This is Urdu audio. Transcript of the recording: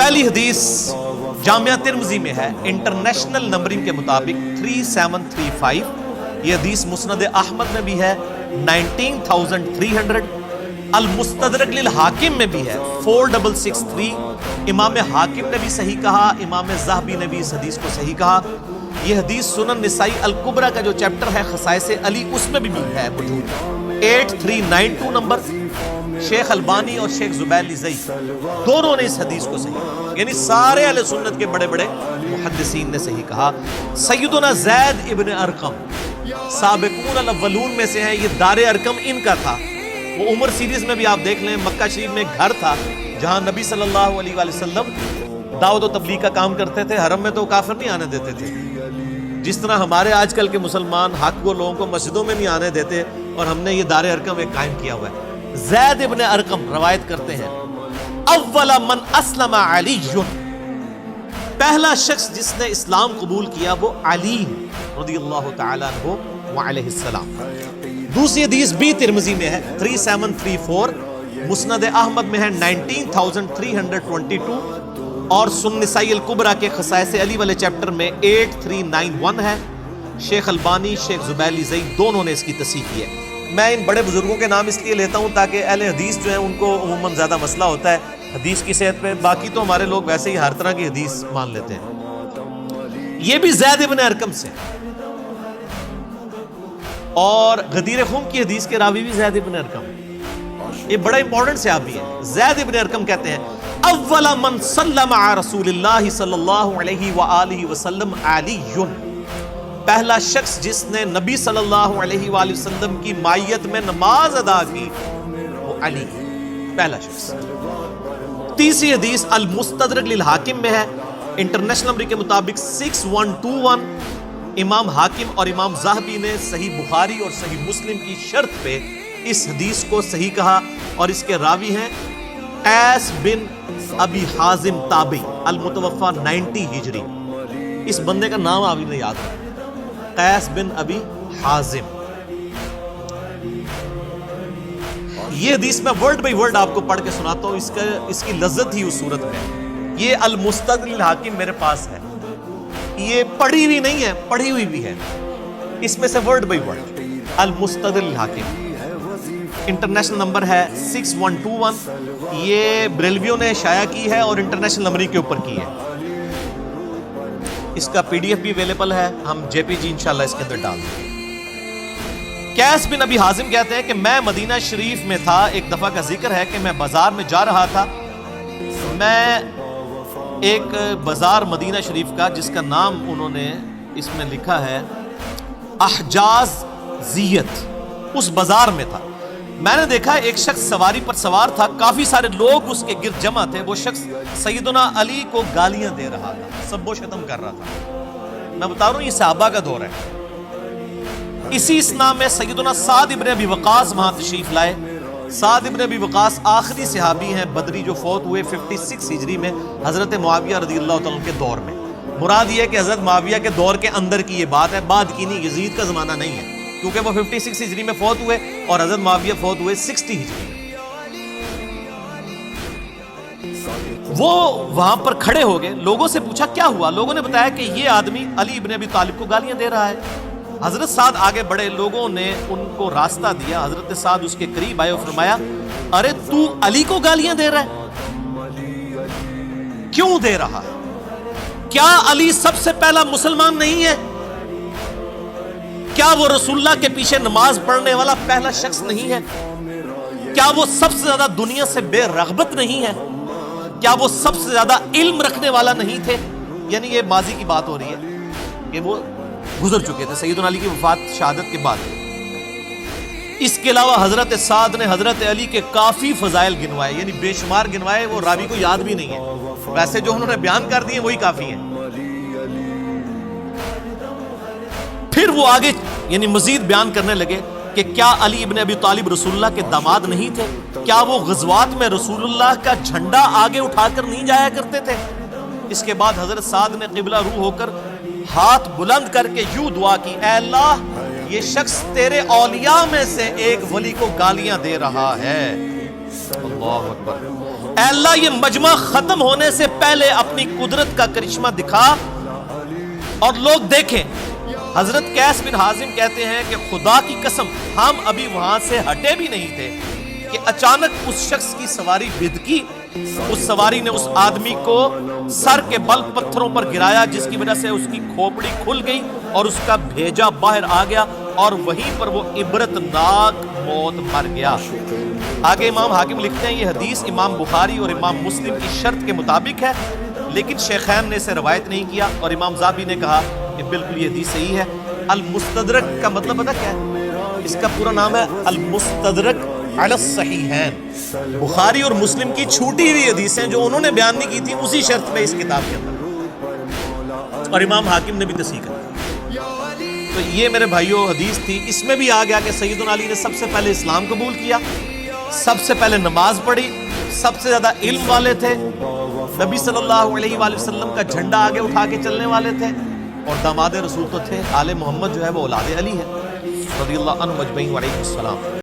پہلی حدیث جامعہ ترمذی میں ہے، انٹرنیشنل نمبرنگ کے مطابق 3735. یہ حدیث مسند احمد میں بھی ہے 19300. المستدرک للحاکم میں بھی ہے 4663. امام حاکم نے بھی صحیح کہا، امام ذہبی نے بھی اس حدیث کو صحیح کہا. یہ حدیث سنن نسائی الکبریٰ کا جو چیپٹر ہے خصائص علی، اس میں بھی ہے موجود. 8392 نمبر. شیخ البانی اور شیخ زبیر زئی دونوں نے اس حدیث کو صحیح، یعنی سارے اہل سنت کے بڑے بڑے محدثین نے صحیح کہا. سیدنا زید ابن ارقم سابقون الاولون میں سے ہیں. یہ دار ارقم ان کا تھا. وہ عمر سیریز میں بھی آپ دیکھ لیں، مکہ شریف میں گھر تھا جہاں نبی صلی اللہ علیہ وآلہ وسلم دعوت و تبلیغ کا کام کرتے تھے. حرم میں تو کافر نہیں آنے دیتے تھے، جس طرح ہمارے آج کل کے مسلمان حق کو لوگوں کو مسجدوں میں نہیں آنے دیتے، اور ہم نے یہ دار ارقم ایک قائم کیا ہوا ہے. زید ابن ارقم روایت کرتے ہیں، اول من اسلم علی، پہلا شخص جس نے اسلام قبول کیا وہ علی رضی اللہ تعالیٰ عنہ وعلیہ السلام. دوسری حدیث بھی ترمذی میں ہے 3734. مسند احمد میں ہے 19322. اور سنن نسائی الکبریٰ کے خصائص علی والے چیپٹر میں 8391 ہے. شیخ البانی، شیخ زبیر زئی دونوں نے اس کی تصحیح کی ہے. میں ان بڑے بزرگوں کے نام اس لیے لیتا ہوں تاکہ اہل حدیث جو ہیں ان کو عموماً زیادہ مسئلہ ہوتا ہے حدیث کی صحت پہ. باقی تو ہمارے لوگ ویسے ہی ہر طرح کی حدیث مان لیتے ہیں. یہ بھی زید ابن ارقم سے، اور غدیر خم کی حدیث کے راوی بھی زید ابن ارقم. یہ بڑا امپورٹنٹ صحابی ہے. زید ابن ارقم کہتے ہیں، اول من سلم علی رسول اللہ صلی اللہ علیہ وآلہ وسلم علی، پہلا شخص جس نے نبی صلی اللہ علیہ وآلہ وسلم کی مائیت میں نماز ادا کی وہ علی، پہلا شخص. تیسری حدیث المستدرک للحاکم میں ہے، انٹرنیشنل نمبر کے مطابق 6121. امام حاکم اور امام ذہبی نے صحیح بخاری اور صحیح مسلم کی شرط پہ اس حدیث کو صحیح کہا، اور اس کے راوی ہیں قیس بن ابی حازم تابعی المتوفى 90 ہجری. اس بندے کا نام آپ نے یاد رکھا، قیس بن ابی حازم. یہ حدیث میں ورڈ بائی ورڈ آپ کو پڑھ کے سناتا ہوں، اس کی لذت ہی اس صورت میں. یہ المستدرک للحاکم میرے پاس ہے، یہ پڑھی ہوئی نہیں ہے، پڑھی ہوئی بھی ہے. اس میں سے ورڈ بائی ورڈ المستدرک للحاکم. انٹرنیشنل نمبر ہے 6121. یہ بریلویوں نے شائع کی ہے اور انٹرنیشنل نمبرنگ کے اوپر کی ہے. اس کا PDF بھی اویلیبل ہے، ہم JPG انشاءاللہ اس کے اندر ڈال دیں. قیس بن ابی حازم کہتے ہیں کہ میں مدینہ شریف میں تھا. ایک دفعہ کا ذکر ہے کہ میں بازار میں جا رہا تھا. میں ایک بازار مدینہ شریف کا جس کا نام انہوں نے اس میں لکھا ہے احجاز زیت، اس بازار میں تھا. میں نے دیکھا ایک شخص سواری پر سوار تھا، کافی سارے لوگ اس کے گرد جمع تھے. وہ شخص سیدنا علی کو گالیاں دے رہا تھا، سب و شتم کر رہا تھا. میں بتا رہا ہوں یہ صحابہ کا دور ہے. اسی اسنا میں سیدنا سعد ابن ابی وقاص وہاں تشریف لائے. سعد ابن ابی وقاص آخری صحابی ہیں بدری جو فوت ہوئے 56 ہجری میں حضرت معاویہ رضی اللہ تعالیٰ کے دور میں. مراد یہ ہے کہ حضرت معاویہ کے دور کے اندر کی یہ بات ہے، بعد کی نہیں، یزید کا زمانہ نہیں ہے، کیونکہ وہ 56 ہجری میں فوت ہوئے اور حضرت معاویہ فوت ہوئے 60 ہجری میں. وہ وہاں پر کھڑے ہو گئے، لوگوں سے پوچھا کیا ہوا. لوگوں نے بتایا کہ یہ آدمی علی ابن ابی طالب کو گالیاں دے رہا ہے. حضرت سعد آگے بڑھے، لوگوں نے ان کو راستہ دیا. حضرت سعد اس کے قریب آئے اور فرمایا، ارے تو علی کو گالیاں دے رہا ہے، کیوں دے رہا ہے؟ کیا علی سب سے پہلا مسلمان نہیں ہے؟ کیا وہ رسول اللہ کے پیچھے نماز پڑھنے والا پہلا شخص نہیں ہے؟ کیا وہ سب سے زیادہ دنیا سے بے رغبت نہیں ہے؟ کیا وہ سب سے زیادہ علم رکھنے والا نہیں تھے؟ یعنی یہ ماضی کی بات ہو رہی ہے کہ وہ گزر چکے تھے سیدنا علی کی وفات شہادت کے بعد. اس کے علاوہ حضرت سعد نے حضرت علی کے کافی فضائل گنوائے، یعنی بے شمار گنوائے، وہ راوی کو یاد بھی نہیں ہے. ویسے جو انہوں نے بیان کر دیے وہی کافی ہیں. پھر وہ آگے یعنی مزید بیان کرنے لگے کہ کیا علی ابن ابی طالب رسول اللہ کے داماد نہیں تھے؟ کیا وہ غزوات میں رسول اللہ کا جھنڈا آگے اٹھا کر نہیں جایا کرتے تھے؟ اس کے بعد حضرت سعد نے قبلہ رو ہو کر ہاتھ بلند کر کے یوں دعا کی، اے اللہ یہ شخص تیرے اولیاء میں سے ایک ولی کو گالیاں دے رہا ہے. اللہ اکبر. اے اللہ یہ مجمع ختم ہونے سے پہلے اپنی قدرت کا کرشمہ دکھا اور لوگ دیکھیں۔ حضرت قیس بن حازم کہتے ہیں کہ خدا کی قسم ہم ابھی وہاں سے ہٹے بھی نہیں تھے کہ اچانک اس شخص کی سواری بھدکی، اس سواری نے اس آدمی کو سر کے بل پتھروں پر گرایا، جس کی وجہ سے اس کی کھوپڑی کھل گئی اور اس کا بھیجا باہر آ گیا اور وہیں پر وہ عبرتناک موت مر گیا۔ آگے امام حاکم لکھتے ہیں یہ حدیث امام بخاری اور امام مسلم کی شرط کے مطابق ہے، لیکن شیخین نے اسے روایت نہیں کیا، اور امام ذہبی نے کہا کہ بالکل یہ حدیث صحیح ہے۔ المستدرک کا مطلب پتہ کیا ہے؟ اس کا پورا نام ہے المستدرک علی الصحیحین، بخاری اور مسلم کی چھوٹی ہوئی حدیثیں جو انہوں نے بیان نہیں کی تھی اسی شرط پہ اس کتاب کے اندر، اور امام حاکم نے بھی تصحیح کر دی۔ تو یہ میرے بھائیوں حدیث تھی، اس میں بھی آ گیا کہ سیدنا علی نے سب سے پہلے اسلام قبول کیا، سب سے پہلے نماز پڑھی، سب سے زیادہ علم والے تھے، نبی صلی اللہ علیہ وآلہ وسلم کا جھنڈا آگے اٹھا کے چلنے والے تھے، اور داماد رسول تو تھے۔ آل محمد جو ہے وہ اولاد علی ہے رضی اللہ عنہ اجمعین وعلیہ السلام۔